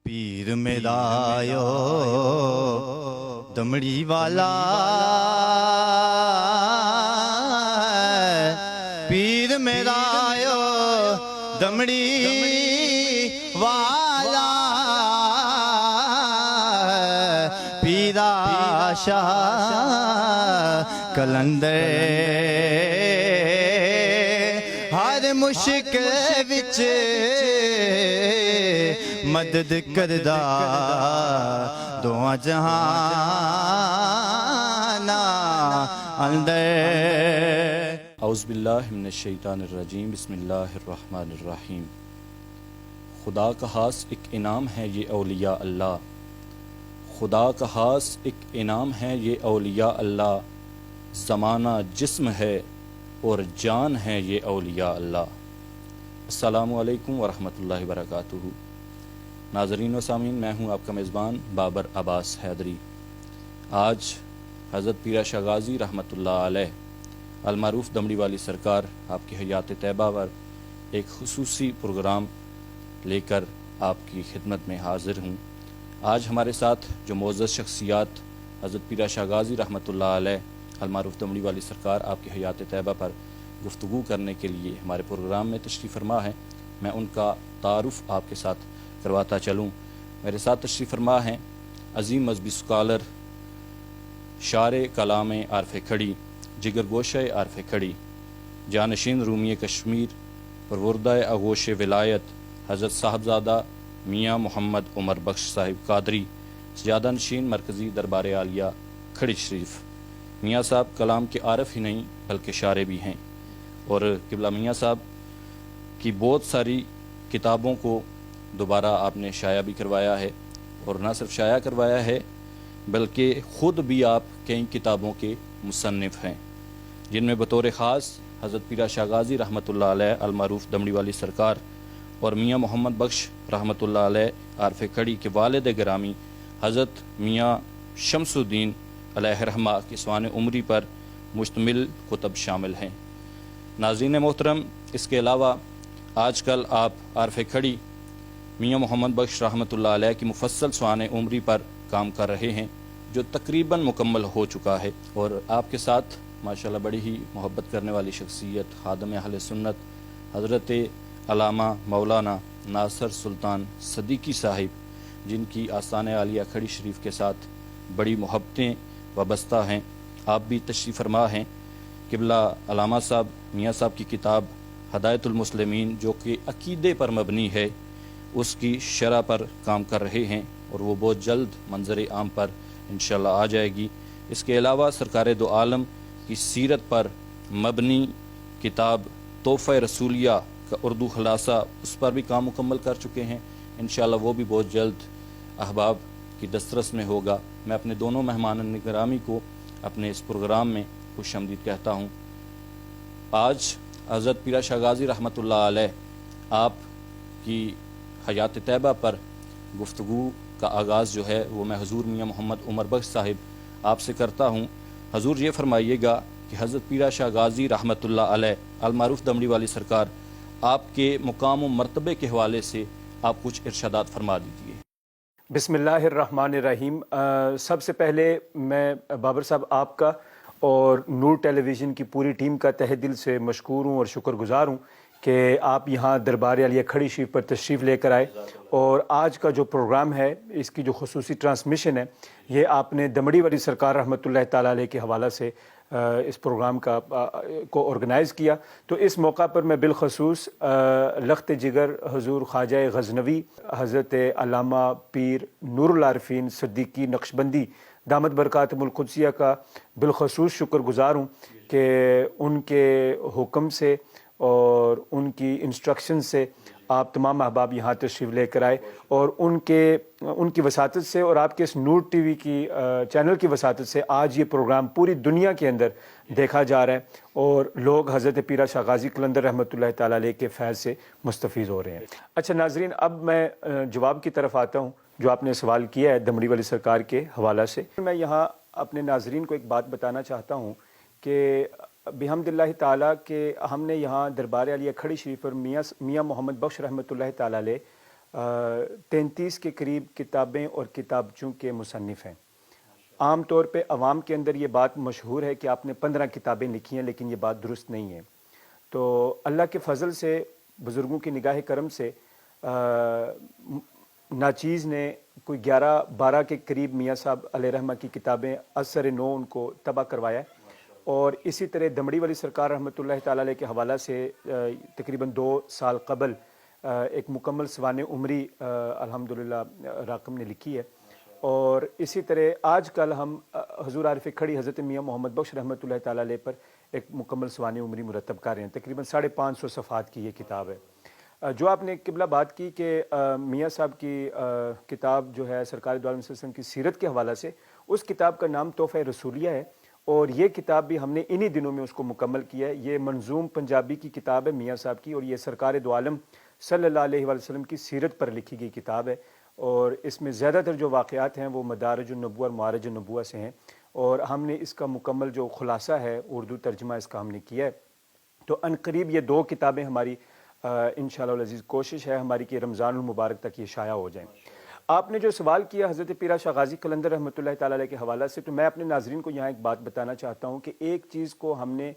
پیر میرایو دمڑی والا پیر میرایو دمڑی والا پیرا شاہ کلندر ہر مشکل وچ مدد کردہ دعا جہانا اندر۔ اعوذ باللہ من الشیطان الرجیم، بسم اللہ الرحمن الرحیم۔ خدا کا خاص ایک انعام ہے یہ اولیاء اللہ، خدا کا خاص ایک انعام ہے یہ اولیاء اللہ، زمانہ جسم ہے اور جان ہے یہ اولیاء اللہ۔ السلام علیکم ورحمۃ اللہ وبرکاتہ۔ ناظرین و سامعین، میں ہوں آپ کا میزبان بابر عباس حیدری۔ آج حضرت پیرا شاہ غازی رحمۃ اللہ علیہ المعروف دمڑی والی سرکار آپ کی حیات طیبہ پر ایک خصوصی پروگرام لے کر آپ کی خدمت میں حاضر ہوں۔ آج ہمارے ساتھ جو معزز شخصیات حضرت پیرا شاہ غازی رحمۃ اللہ علیہ المعروف دمڑی والی سرکار آپ کی حیات طیبہ پر گفتگو کرنے کے لیے ہمارے پروگرام میں تشریف فرما ہیں، میں ان کا تعارف آپ کے ساتھ کرواتا چلوں۔ میرے ساتھ تشریف فرما ہیں عظیم مذہبی سکالر، شاعر کلام عارف کھڑی، جگر گوشہ عارف کھڑی، جانشین رومی کشمیر، پروردہ آغوش ولایت حضرت صاحبزادہ میاں محمد عمر بخش صاحب قادری، سجادہ نشین مرکزی دربار عالیہ کھڑی شریف۔ میاں صاحب کلام کے عارف ہی نہیں بلکہ شاعر بھی ہیں، اور قبلہ میاں صاحب کی بہت ساری کتابوں کو دوبارہ آپ نے شائع بھی کروایا ہے، اور نہ صرف شائع کروایا ہے بلکہ خود بھی آپ کئی کتابوں کے مصنف ہیں، جن میں بطور خاص حضرت پیرا شاہ غازی رحمۃ اللہ علیہ المعروف دمڑی والی سرکار اور میاں محمد بخش رحمۃ اللہ علیہ عارف کھڑی کے والد گرامی حضرت میاں شمس الدین علیہ رحمہ کی سوانح عمری پر مشتمل کتب شامل ہیں۔ ناظرین محترم، اس کے علاوہ آج کل آپ عارف کھڑی میاں محمد بخش رحمۃ اللہ علیہ کی مفصل سوانح عمری پر کام کر رہے ہیں، جو تقریباً مکمل ہو چکا ہے، اور آپ کے ساتھ ماشاءاللہ بڑی ہی محبت کرنے والی شخصیت خادم اہل سنت حضرت علامہ مولانا ناصر سلطان صدیقی صاحب، جن کی آستان عالیہ کھڑی شریف کے ساتھ بڑی محبتیں وابستہ ہیں، آپ بھی تشریف فرما ہیں۔ قبلہ علامہ صاحب میاں صاحب کی کتاب ہدایت المسلمین، جو کہ عقیدے پر مبنی ہے، اس کی شرح پر کام کر رہے ہیں، اور وہ بہت جلد منظر عام پر انشاءاللہ آ جائے گی۔ اس کے علاوہ سرکار دو عالم کی سیرت پر مبنی کتاب تحفہ رسولیہ کا اردو خلاصہ، اس پر بھی کام مکمل کر چکے ہیں، انشاءاللہ وہ بھی بہت جلد احباب کی دسترس میں ہوگا۔ میں اپنے دونوں مہمان گرامی کو اپنے اس پروگرام میں خوش آمدید کہتا ہوں۔ آج حضرت پیرا شاہ غازی رحمۃ اللہ علیہ آپ کی حیات طیبہ پر گفتگو کا آغاز جو ہے وہ میں حضور میاں محمد عمر بخش صاحب آپ سے کرتا ہوں۔ حضور یہ فرمائیے گا کہ حضرت پیرا شاہ غازی رحمۃ اللہ علیہ المعروف دمڑی والی سرکار آپ کے مقام و مرتبے کے حوالے سے آپ کچھ ارشادات فرما دیجیے۔ بسم اللہ الرحمن الرحیم۔ سب سے پہلے میں بابر صاحب آپ کا اور نور ٹیلی ویژن کی پوری ٹیم کا تہہ دل سے مشکور ہوں اور شکر گزار ہوں کہ آپ یہاں دربار عالیہ کھڑی شریف پر تشریف لے کر آئے، اور آج کا جو پروگرام ہے، اس کی جو خصوصی ٹرانسمیشن ہے، یہ آپ نے دمڑی والی سرکار رحمۃ اللہ تعالیٰ علیہ کے حوالہ سے اس پروگرام کو آرگنائز کیا۔ تو اس موقع پر میں بالخصوص لخت جگر حضور خواجہ غزنوی حضرت علامہ پیر نور العارفین صدیقی نقشبندی دامت برکاتہم القدسیہ کا بالخصوص شکر گزار ہوں کہ ان کے حکم سے اور ان کی انسٹرکشن سے آپ تمام احباب یہاں تشریف لے کر آئے، اور ان کی وساطت سے اور آپ کے اس نور ٹی وی کی چینل کی وساطت سے آج یہ پروگرام پوری دنیا کے اندر دیکھا جا رہا ہے، اور لوگ حضرت پیرا شاہ غازی قلندر رحمۃ اللہ تعالیٰ علیہ کے فیض سے مستفیض ہو رہے ہیں۔ اچھا ناظرین، اب میں جواب کی طرف آتا ہوں جو آپ نے سوال کیا ہے دمڑی والی سرکار کے حوالہ سے۔ میں یہاں اپنے ناظرین کو ایک بات بتانا چاہتا ہوں کہ بحمد اللہ تعالیٰ کہ ہم نے یہاں دربار عالیہ کھڑی شریف پر میاں محمد بخش رحمۃ اللہ تعالیٰ علیہ 33 کے قریب کتابیں اور کتابچوں کے مصنف ہیں۔ عام طور پہ عوام کے اندر یہ بات مشہور ہے کہ آپ نے 15 کتابیں لکھی ہیں، لیکن یہ بات درست نہیں ہے۔ تو اللہ کے فضل سے، بزرگوں کی نگاہ کرم سے ناچیز نے کوئی 11-12 کے قریب میاں صاحب علیہ رحمہ کی کتابیں اثر نو ان کو طبع کروایا، اور اسی طرح دمڑی والی سرکار رحمۃ اللہ تعالی علیہ کے حوالہ سے تقریباً 2 سال قبل ایک مکمل سوانح عمری الحمدللہ راقم نے لکھی ہے، اور اسی طرح آج کل ہم حضور عارف کھڑی حضرت میاں محمد بخش رحمۃ اللہ تعالی علیہ پر ایک مکمل سوانح عمری مرتب کر رہے ہیں۔ تقریباً 550 صفحات کی یہ کتاب ہے۔ جو آپ نے قبلہ بات کی کہ میاں صاحب کی کتاب جو ہے سرکار دو عالم صلی اللہ علیہ وسلم کی سیرت کے حوالہ سے، اس کتاب کا نام تحفہ رسولیہ ہے، اور یہ کتاب بھی ہم نے انہی دنوں میں اس کو مکمل کیا ہے۔ یہ منظوم پنجابی کی کتاب ہے میاں صاحب کی، اور یہ سرکار دو عالم صلی اللہ علیہ وآلہ وسلم کی سیرت پر لکھی گئی کتاب ہے، اور اس میں زیادہ تر جو واقعات ہیں وہ مدارج النبوہ اور معارج النبوہ سے ہیں، اور ہم نے اس کا مکمل جو خلاصہ ہے اردو ترجمہ اس کا ہم نے کیا ہے۔ تو عنقریب یہ 2 کتابیں ہماری انشاءاللہ العزیز کوشش ہے ہماری کہ رمضان المبارک تک یہ شائع ہو جائیں۔ آپ نے جو سوال کیا حضرت پیرا شاہ غازی قلندر رحمۃ اللہ تعالی علیہ کے حوالہ سے، تو میں اپنے ناظرین کو یہاں ایک بات بتانا چاہتا ہوں کہ ایک چیز کو ہم نے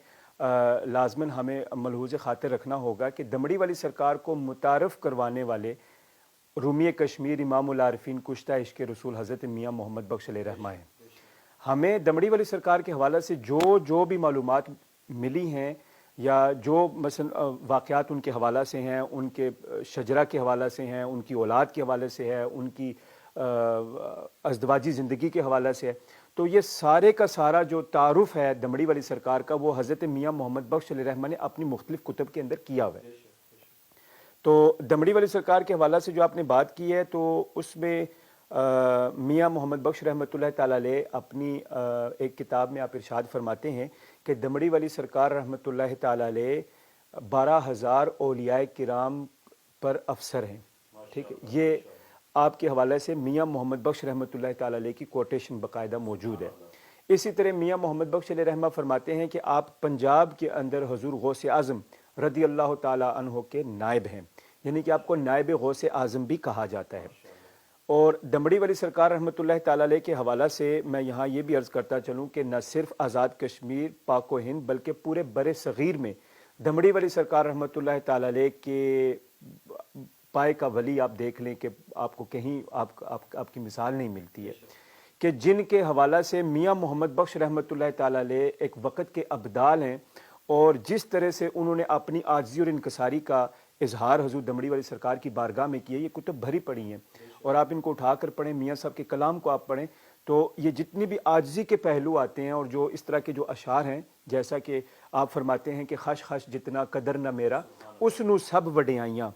لازماً ہمیں ملحوظ خاطر رکھنا ہوگا کہ دمڑی والی سرکار کو متعارف کروانے والے رومی کشمیر امام العارفین کشتہ عشق رسول حضرت میاں محمد بخش علیہ رحمہ ہیں۔ ہمیں دمڑی والی سرکار کے حوالے سے جو بھی معلومات ملی ہیں، یا جو مثلا واقعات ان کے حوالہ سے ہیں، ان کے شجرہ کے حوالہ سے ہیں، ان کی اولاد کے حوالے سے ہے، ان کی ازدواجی زندگی کے حوالے سے ہے، تو یہ سارے کا سارا جو تعارف ہے دمڑی والی سرکار کا، وہ حضرت میاں محمد بخش علیہ رحمہ نے اپنی مختلف کتب کے اندر کیا ہوا ہے۔ تو دمڑی والی سرکار کے حوالہ سے جو آپ نے بات کی ہے، تو اس میں میاں محمد بخش رحمۃ اللہ تعالی علیہ اپنی ایک کتاب میں آپ ارشاد فرماتے ہیں کہ دمڑی والی سرکار رحمۃ اللہ تعالی علیہ 12,000 اولیاء کرام پر افسر ہیں۔ ٹھیک ہے، یہ آپ کے حوالے سے میاں محمد بخش رحمۃ اللہ تعالی علیہ کی کوٹیشن باقاعدہ موجود ہے۔ اسی طرح میاں محمد بخش علیہ رحمہ فرماتے ہیں کہ آپ پنجاب کے اندر حضور غوث اعظم رضی اللہ تعالی عنہ کے نائب ہیں، یعنی کہ آپ کو نائب غوث اعظم بھی کہا جاتا ہے۔ اور دمڑی والی سرکار رحمۃ اللہ تعالی علیہ کے حوالہ سے میں یہاں یہ بھی عرض کرتا چلوں کہ نہ صرف آزاد کشمیر، پاک و ہند، بلکہ پورے بر صغیر میں دمڑی والی سرکار رحمۃ اللہ تعالی علیہ کے پائے کا ولی آپ دیکھ لیں کہ آپ کو کہیں آپ کی مثال نہیں ملتی ہے، کہ جن کے حوالہ سے میاں محمد بخش رحمۃ اللہ تعالی علیہ ایک وقت کے ابدال ہیں، اور جس طرح سے انہوں نے اپنی عاجزی اور انکساری کا اظہار حضور دمڑی والی سرکار کی بارگاہ میں کیا، یہ کتب بھری پڑی ہیں، اور آپ ان کو اٹھا کر پڑھیں، میاں صاحب کے کلام کو آپ پڑھیں، تو یہ جتنی بھی عاجزی کے پہلو آتے ہیں اور جو اس طرح کے جو اشعار ہیں، جیسا کہ آپ فرماتے ہیں کہ خش خش جتنا قدر نہ میرا اس نو سب وڈیائیاں،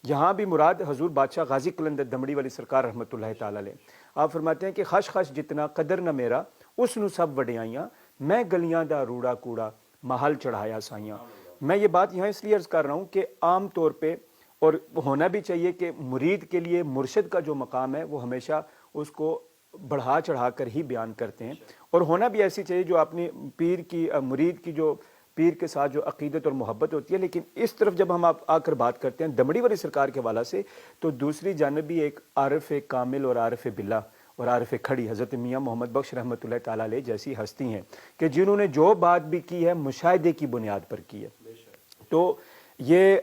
یہاں بھی مراد حضور بادشاہ غازی قلندر دمڑی والی سرکار رحمۃ اللہ تعالی علیہ۔ آپ فرماتے ہیں کہ خش خش جتنا قدر نہ میرا اس نو سب وڈیائیاں، میں گلیاں دا روڑا کوڑا محل چڑھایا سائیاں۔ میں یہ بات یہاں اس لیے عرض کر رہا ہوں کہ عام طور پہ، اور ہونا بھی چاہیے کہ مرید کے لیے مرشد کا جو مقام ہے وہ ہمیشہ اس کو بڑھا چڑھا کر ہی بیان کرتے ہیں، اور ہونا بھی ایسی چاہیے جو اپنے پیر کی مرید کی جو پیر کے ساتھ جو عقیدت اور محبت ہوتی ہے۔ لیکن اس طرف جب ہم آ کر بات کرتے ہیں دمڑی والی سرکار کے حوالہ سے، تو دوسری جانب بھی ایک عارف کامل اور عارف باللہ اور عارف کھڑی حضرت میاں محمد بخش رحمۃ اللہ تعالی علیہ جیسی ہستی ہیں کہ جنہوں نے جو بات بھی کی ہے مشاہدے کی بنیاد پر کی ہے۔ تو یہ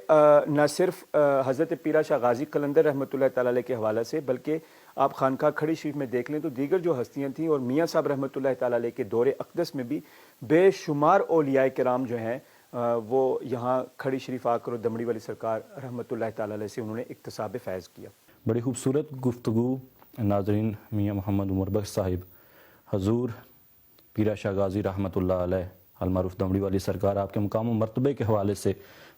نہ صرف حضرت پیرا شاہ غازی قلندر رحمۃ اللہ تعالی علیہ کے حوالے سے، بلکہ آپ خانقاہ کھڑی شریف میں دیکھ لیں تو دیگر جو ہستیاں تھیں، اور میاں صاحب رحمۃ اللہ تعالی علیہ کے دور اقدس میں بھی بے شمار اولیاء کرام جو ہیں وہ یہاں کھڑی شریف آ کر اور دمڑی والی سرکار رحمۃ اللہ تعالی علیہ سے انہوں نے اکتساب فیض کیا۔ بڑی خوبصورت گفتگو ناظرین، میاں محمد عمر بخش صاحب حضور پیرا شاہ غازی رحمۃ اللہ علیہ المعروف دمڑی والی سرکار آپ کے مقام و مرتبے کے حوالے سے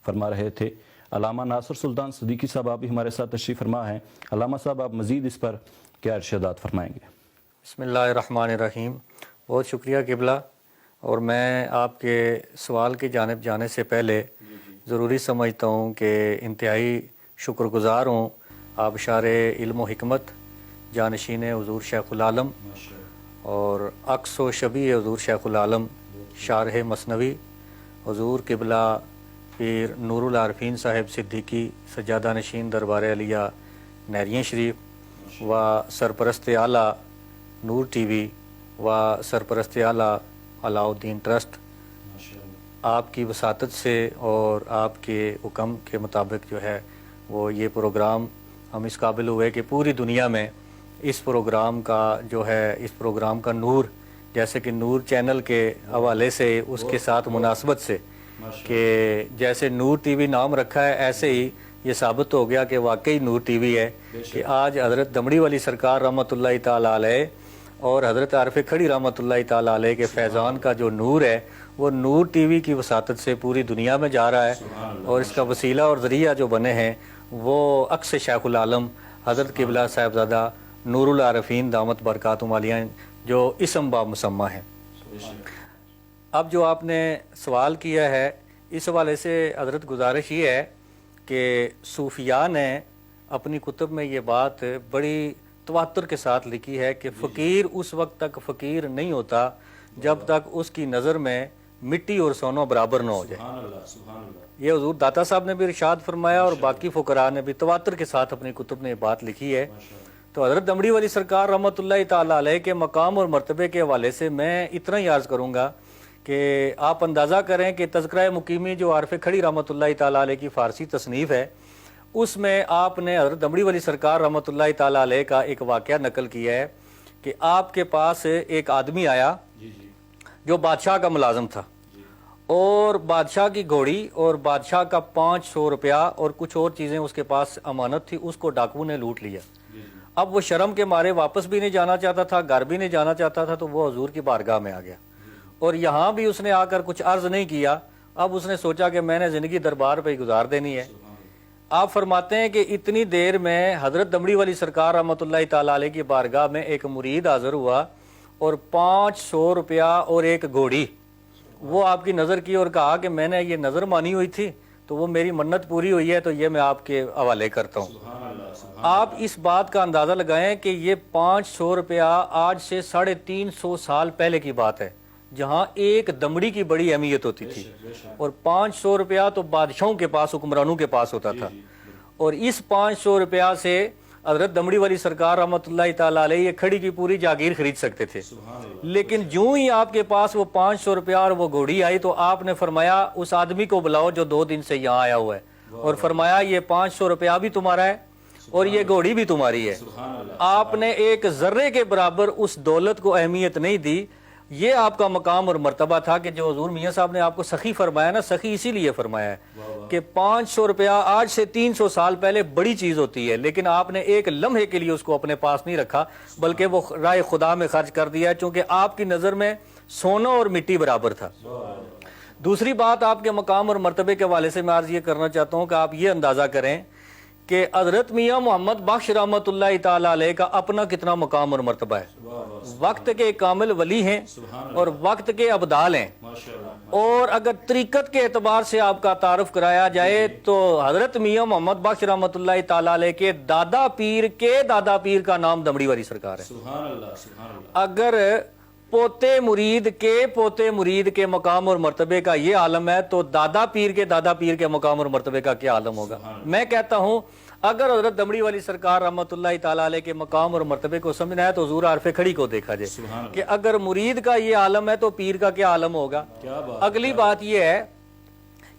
فرما رہے تھے۔ علامہ ناصر سلطان صدیقی صاحب آپ بھی ہمارے ساتھ تشریف فرما ہیں۔ علامہ صاحب آپ مزید اس پر کیا ارشادات فرمائیں گے؟ بسم اللہ الرحمن الرحیم۔ بہت شکریہ قبلہ، اور میں آپ کے سوال کی جانب جانے سے پہلے ضروری سمجھتا ہوں کہ انتہائی شکر گزار ہوں آپ شار علم و حکمت، جانشین حضور شیخ العالم اور عکس و شبیہ حضور شیخ العالم، شارح مثنوی حضور قبلہ پیر نور العارفین صاحب صدیقی سجادہ نشین دربار علیہ نہریہ شریف و سرپرست اعلیٰ نور ٹی وی و سرپرست اعلیٰ علاء الدین ٹرسٹ، آپ کی وساطت سے اور آپ کے حکم کے مطابق جو ہے وہ یہ پروگرام ہم اس قابل ہوئے کہ پوری دنیا میں اس پروگرام کا جو ہے اس پروگرام کا نور، جیسے کہ نور چینل کے حوالے سے اس کے ساتھ مناسبت سے کہ جیسے نور ٹی وی نام رکھا ہے، ایسے ہی یہ ثابت ہو گیا کہ واقعی نور ٹی وی ہے کہ آج حضرت دمڑی والی سرکار رحمۃ اللہ تعالیٰ علیہ اور حضرت عارف کھڑی رحمۃ اللہ تعالیٰ علیہ کے فیضان کا جو نور ہے وہ نور ٹی وی کی وساطت سے پوری دنیا میں جا رہا ہے، اور اس کا وسیلہ اور ذریعہ جو بنے ہیں وہ عکس شیخ العالم حضرت قبلہ صاحبزادہ نور العارفین دامت برکاتہم عالیہ جو اسم با مسمہ ہیں۔ اب جو آپ نے سوال کیا ہے اس حوالے سے حضرت گزارش یہ ہے کہ صوفیاء نے اپنی کتب میں یہ بات بڑی تواتر کے ساتھ لکھی ہے کہ فقیر اس وقت تک فقیر نہیں ہوتا جب تک اس کی نظر میں مٹی اور سونا برابر نہ ہو جائے۔ یہ حضور داتا صاحب نے بھی ارشاد فرمایا اور باقی فقراء نے بھی تواتر کے ساتھ اپنی کتب میں یہ بات لکھی ہے۔ تو حضرت دمڑی والی سرکار رحمۃ اللہ تعالیٰ علیہ کے مقام اور مرتبے کے حوالے سے میں اتنا ہی عرض کروں گا کہ آپ اندازہ کریں کہ تذکرہ مقیمی جو عارف کھڑی رحمۃ اللہ تعالیٰ علیہ کی فارسی تصنیف ہے، اس میں آپ نے حضرت دمڑی والی سرکار رحمۃ اللہ تعالیٰ علیہ کا ایک واقعہ نقل کیا ہے کہ آپ کے پاس ایک آدمی آیا جو بادشاہ کا ملازم تھا، اور بادشاہ کی گھوڑی اور بادشاہ کا 500 روپیہ اور کچھ اور چیزیں اس کے پاس امانت تھی، اس کو ڈاکو نے لوٹ لیا۔ اب وہ شرم کے مارے واپس بھی نہیں جانا چاہتا تھا، گھر بھی نہیں جانا چاہتا تھا، تو وہ حضور کی بارگاہ میں آ گیا، اور یہاں بھی اس نے آ کر کچھ عرض نہیں کیا۔ اب اس نے سوچا کہ میں نے زندگی دربار پہ ہی گزار دینی ہے۔ آپ فرماتے ہیں کہ اتنی دیر میں حضرت دمڑی والی سرکار رحمۃ اللہ تعالیٰ علیہ کی بارگاہ میں ایک مرید حاضر ہوا، اور 500 روپیہ اور ایک گھوڑی وہ آپ کی نظر کی اور کہا کہ میں نے یہ نظر مانی ہوئی تھی تو وہ میری منت پوری ہوئی ہے، تو یہ میں آپ کے حوالے کرتا ہوں۔ آپ اس بات کا اندازہ لگائیں کہ یہ 500 روپیہ آج سے 350 سال پہلے کی بات ہے، جہاں ایک دمڑی کی بڑی اہمیت ہوتی تھی، اور 500 روپیہ تو بادشاہوں کے پاس، حکمرانوں کے پاس ہوتا تھا، اور اس 500 روپیہ سے حضرت دمڑی والی سرکار رحمۃ اللہ تعالیٰ علیہ یہ کھڑی کی پوری جاگیر خرید سکتے تھے۔ لیکن جوں ہی آپ کے پاس وہ 500 روپیہ اور وہ گھوڑی آئی تو آپ نے فرمایا اس آدمی کو بلاؤ جو 2 دن سے یہاں آیا ہوا ہے، اور فرمایا یہ 500 روپیہ بھی تمہارا ہے اور یہ گھوڑی بھی تمہاری ہے۔ آپ نے ایک ذرے کے برابر اس دولت کو اہمیت نہیں دی۔ یہ آپ کا مقام اور مرتبہ تھا کہ جو حضور میاں صاحب نے آپ کو سخی فرمایا نا، سخی اسی لیے فرمایا ہے کہ 500 روپیہ آج سے 300 سال پہلے بڑی چیز ہوتی ہے، لیکن آپ نے ایک لمحے کے لیے اس کو اپنے پاس نہیں رکھا بلکہ وہ راہ خدا میں خرچ کر دیا، چونکہ آپ کی نظر میں سونا اور مٹی برابر تھا۔ دوسری بات آپ کے مقام اور مرتبے کے حوالے سے میں عرض یہ کرنا چاہتا ہوں کہ آپ یہ اندازہ کریں کہ حضرت میاں محمد بخش رحمۃ اللہ تعالیٰ علیہ کا اپنا کتنا مقام اور مرتبہ ہے۔ وقت کے کامل ولی ہیں اور وقت کے ابدال ہیں، اور اگر طریقت کے اعتبار سے آپ کا تعارف کرایا جائے تو حضرت میاں محمد بخش رحمۃ اللہ تعالیٰ علیہ کے دادا پیر کے دادا پیر کا نام دمڑی والی سرکار ہے۔ اگر پوتے مرید کے مقام اور مرتبے کا یہ عالم ہے تو دادا پیر کے مقام اور مرتبے کا کیا عالم ہوگا۔ میں کہتا ہوں اگر حضرت دمڑی والی سرکار رحمۃ اللہ تعالیٰ علیہ کے مقام اور مرتبے کو سمجھنا ہے تو حضور عارف کھڑی کو دیکھا جائے کہ اگر مرید کا یہ عالم ہے تو پیر کا کیا عالم ہوگا۔ اگلی بات یہ ہے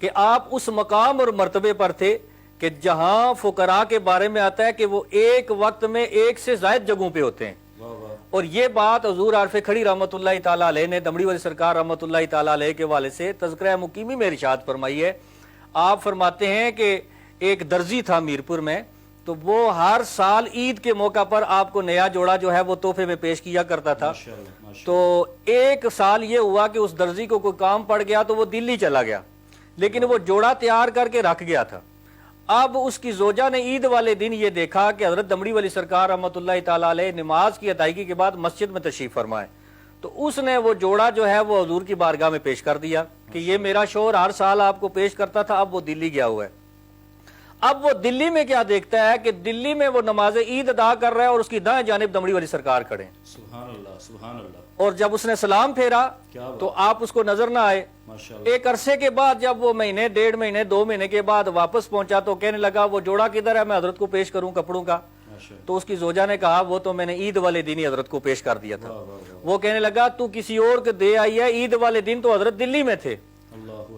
کہ آپ اس مقام اور مرتبے پر تھے کہ جہاں فقراء کے بارے میں آتا ہے کہ وہ ایک وقت میں ایک سے زائد جگہوں پہ ہوتے ہیں، اور یہ بات حضور عارف کھڑی رحمۃ اللہ تعالیٰ علیہ نے دمڑی والی سرکار رحمۃ اللہ تعالیٰ علیہ کے والے سے تذکرہ مقیمی میں ارشاد فرمائی ہے۔ آپ فرماتے ہیں کہ ایک درزی تھا میرپور میں، تو وہ ہر سال عید کے موقع پر آپ کو نیا جوڑا جو ہے وہ تحفے میں پیش کیا کرتا تھا۔ تو ایک سال یہ ہوا کہ اس درزی کو کوئی کام پڑ گیا تو وہ دلی چلا گیا، لیکن وہ جوڑا تیار کر کے رکھ گیا تھا۔ اب اس کی زوجہ نے عید والے دن یہ دیکھا کہ حضرت دمڑی والی سرکار رحمۃ اللہ تعالیٰ علیہ نماز کی ادائیگی کے بعد مسجد میں تشریف فرمائے، تو اس نے وہ جوڑا جو ہے وہ حضور کی بارگاہ میں پیش کر دیا کہ یہ میرا شوہر ہر سال آپ کو پیش کرتا تھا، اب وہ دلی گیا ہوا ہے۔ اب وہ دلی میں کیا دیکھتا ہے کہ دلی میں وہ نماز عید ادا کر رہا ہے اور اس کی دائیں جانب دمڑی والی سرکار کھڑے ہیں۔ سبحان اللہ سبحان اللہ۔ اور جب اس نے سلام پھیرا تو آپ اس کو نظر نہ آئے۔ ایک عرصے کے بعد جب وہ مہینے، 1.5 مہینے، 2 مہینے کے بعد واپس پہنچا تو کہنے لگا وہ جوڑا کدھر ہے، میں حضرت کو پیش کروں کپڑوں کا۔ تو اس کی زوجہ نے کہا وہ تو میں نے عید والے دن ہی حضرت کو پیش کر دیا تھا. وہ کہنے لگا تو کسی اور کو دے آئی ہے, عید والے دن تو حضرت دلی میں تھے.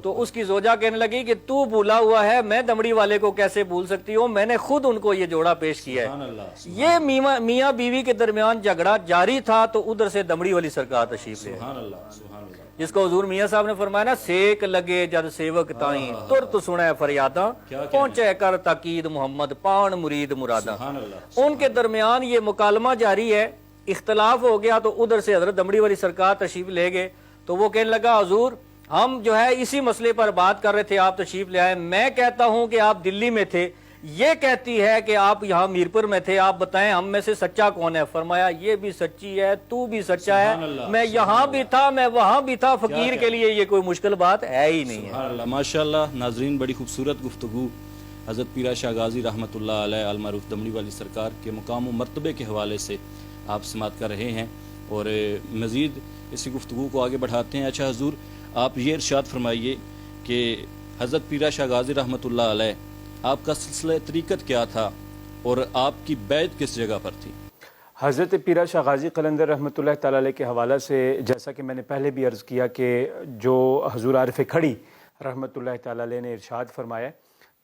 تو اس کی زوجہ کہنے لگی کہ تو بھولا ہوا ہے, میں دمڑی والے کو کیسے بھول سکتی ہوں, میں نے خود ان کو یہ جوڑا پیش کیا ہے. یہ میاں بیوی کے درمیان جھگڑا جاری تھا تو ادھر سے دمڑی والی سرکار تشریف لے آئی, جس کو حضور میاں صاحب نے فرمایا نا, سیک لگے جد سیوک تائیں ترت سنے فریاداں, پہنچے کر تاکید محمد پان مرید مراداں. ان کے درمیان یہ مکالمہ جاری ہے, اختلاف ہو گیا تو ادھر سے حضرت دمڑی والی سرکار تشریف لے گئے. تو وہ کہنے لگا حضور ہم جو ہے اسی مسئلے پر بات کر رہے تھے, آپ تشریف لے آئے, میں کہتا ہوں کہ آپ دلی میں تھے, یہ کہتی ہے کہ آپ یہاں میرپور میں تھے, آپ بتائیں ہم میں سے سچا کون ہے. فرمایا یہ بھی سچی ہے, تو بھی سچا ہے, میں یہاں بھی تھا میں وہاں بھی تھا, فقیر کے لیے یہ کوئی مشکل بات ہے ہی نہیں ہے. ماشاءاللہ. ناظرین, بڑی خوبصورت گفتگو حضرت پیرا شاہ غازی رحمۃ اللہ علیہ المعروف دمڑی والی سرکار کے مقام و مرتبے کے حوالے سے آپ سماعت کر رہے ہیں, اور مزید اسی گفتگو کو آگے بڑھاتے ہیں. اچھا حضور, آپ یہ ارشاد فرمائیے کہ حضرت پیرا شاہ غازی رحمۃ اللہ علیہ آپ کا سلسلہ طریقت کیا تھا اور آپ کی بیعت کس جگہ پر تھی؟ حضرت پیرا شاہ غازی قلندر رحمۃ اللہ تعالیٰ علیہ کے حوالے سے جیسا کہ میں نے پہلے بھی عرض کیا کہ جو حضور عارف کھڑی رحمۃ اللہ تعالیٰ علیہ نے ارشاد فرمایا,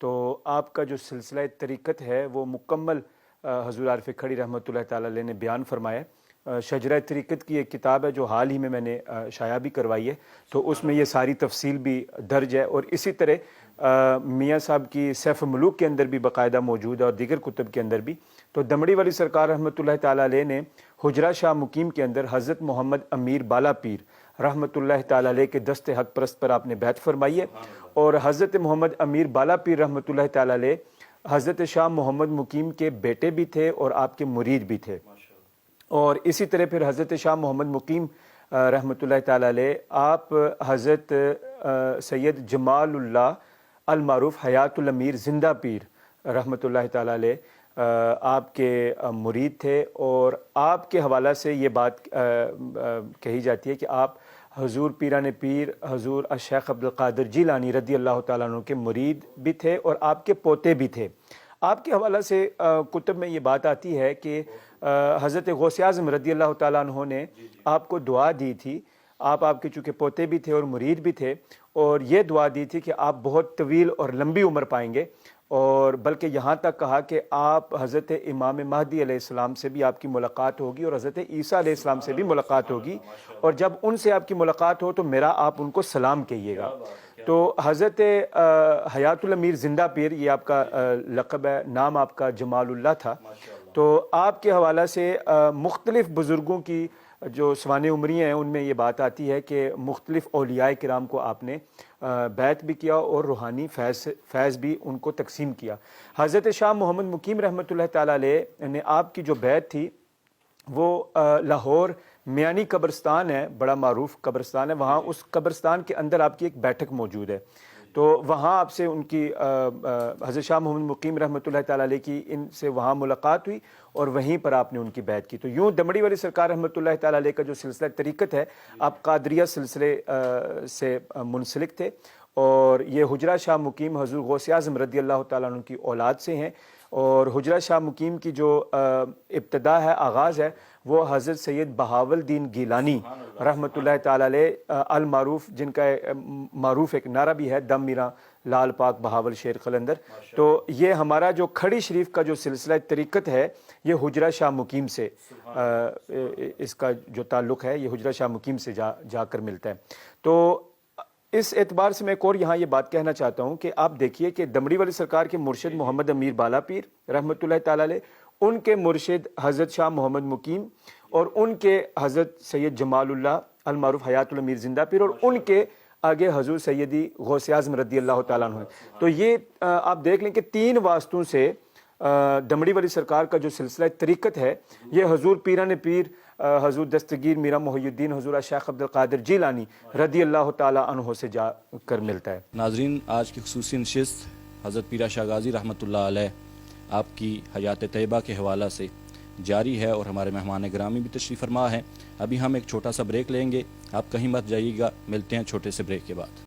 تو آپ کا جو سلسلہ طریقت ہے وہ مکمل حضور عارف کھڑی رحمۃ اللہ تعالیٰ علیہ نے بیان فرمایا. شجرہ طریقت کی ایک کتاب ہے جو حال ہی میں نے شائع بھی کروائی ہے, تو اس میں یہ ساری تفصیل بھی درج ہے, اور اسی طرح میاں صاحب کی سیف ملوک کے اندر بھی باقاعدہ موجود ہے اور دیگر کتب کے اندر بھی. تو دمڑی والی سرکار رحمۃ اللہ تعالیٰ علیہ نے حجرہ شاہ مقیم کے اندر حضرت محمد امیر بالا پیر رحمۃ اللہ تعالیٰ علیہ کے دست حق پرست پر آپ نے بیعت فرمائی ہے, اور حضرت محمد امیر بالا پیر رحمۃ اللہ تعالیٰ علیہ حضرت شاہ محمد مقیم کے بیٹے بھی تھے اور آپ کے مرید بھی تھے. اور اسی طرح پھر حضرت شاہ محمد مقیم رحمۃ اللہ تعالیٰ علیہ آپ حضرت سید جمال اللہ المعروف حیات الامیر زندہ پیر رحمۃ اللہ تعالیٰ علیہ آپ کے مرید تھے, اور آپ کے حوالہ سے یہ بات کہی جاتی ہے کہ آپ حضور پیران پیر حضور الشیخ عبدالقادر جیلانی رضی اللہ تعالیٰ عنہ کے مرید بھی تھے اور آپ کے پوتے بھی تھے. آپ کے حوالہ سے کتب میں یہ بات آتی ہے کہ حضرت غوث اعظم رضی اللہ تعالیٰ عنہ نے آپ کو دعا دی تھی, آپ کے چونکہ پوتے بھی تھے اور مرید بھی تھے, اور یہ دعا دی تھی کہ آپ بہت طویل اور لمبی عمر پائیں گے, اور بلکہ یہاں تک کہا کہ آپ حضرت امام مہدی علیہ السلام سے بھی آپ کی ملاقات ہوگی اور حضرت عیسیٰ علیہ السلام سے بھی ملاقات ہوگی, اور جب ان سے آپ کی ملاقات ہو تو میرا آپ ان کو سلام کہیے گا. تو حضرت حیات الامیر زندہ پیر, یہ آپ کا لقب ہے, نام آپ کا جمال اللہ تھا. تو آپ کے حوالہ سے مختلف بزرگوں کی جو سوانح عمریاں ہیں ان میں یہ بات آتی ہے کہ مختلف اولیاء کرام کو آپ نے بیعت بھی کیا اور روحانی فیض بھی ان کو تقسیم کیا. حضرت شاہ محمد مقیم رحمۃ اللہ تعالیٰ علیہ نے آپ کی جو بیعت تھی وہ لاہور میانی قبرستان ہے, بڑا معروف قبرستان ہے, وہاں اس قبرستان کے اندر آپ کی ایک بیٹھک موجود ہے. تو وہاں آپ سے ان کی حضرت شاہ محمد مقیم رحمۃ اللہ تعالیٰ علیہ کی ان سے وہاں ملاقات ہوئی اور وہیں پر آپ نے ان کی بیعت کی. تو یوں دمڑی والی سرکار رحمۃ اللہ تعالیٰ علیہ کا جو سلسلہ طریقت ہے, آپ قادریہ سلسلے سے منسلک تھے, اور یہ حجرہ شاہ مقیم حضور غوث اعظم رضی اللہ تعالیٰ عنہ کی اولاد سے ہیں. اور حجرہ شاہ مقیم کی جو ابتدا ہے, آغاز ہے, وہ حضرت سید بہاول الدین گیلانی رحمۃ اللہ تعالیٰ علیہ المعروف, جن کا معروف ایک نعرہ بھی ہے, دم میرا لال پاک بہاول شیر قلندر. تو یہ ہمارا جو کھڑی شریف کا جو سلسلہ طریقت ہے یہ حجرہ شاہ مقیم سے اس کا جو تعلق ہے, یہ حجرہ شاہ مقیم سے جا کر ملتا ہے. تو اس اعتبار سے میں ایک اور یہاں یہ بات کہنا چاہتا ہوں کہ آپ دیکھیے کہ دمڑی والی سرکار کے مرشد محمد امیر بالا پیر رحمۃ اللہ تعالیٰ علیہ, ان کے مرشد حضرت شاہ محمد مقیم, اور ان کے حضرت سید جمال اللہ المعروف حیات الامیر زندہ پیر, اور ان کے آگے حضور سیدی غوث اعظم رضی اللہ تعالیٰ عنہ. تو یہ آپ دیکھ لیں کہ 3 واسطوں سے دمڑی والی سرکار کا جو سلسلہ طریقت ہے یہ حضور پیران پیر حضور دستگیر میرا محی الدین حضور شیخ عبدالقادر جیلانی رضی اللہ تعالیٰ عنہ سے جا کر ملتا ہے. ناظرین, آج کی خصوصی نشست حضرت پیرا شاہ غازی رحمۃ اللہ علیہ آپ کی حیات طیبہ کے حوالہ سے جاری ہے, اور ہمارے مہمان گرامی بھی تشریف فرما ہے. ابھی ہم ایک چھوٹا سا بریک لیں گے, آپ کہیں مت جائیے گا, ملتے ہیں چھوٹے سے بریک کے بعد.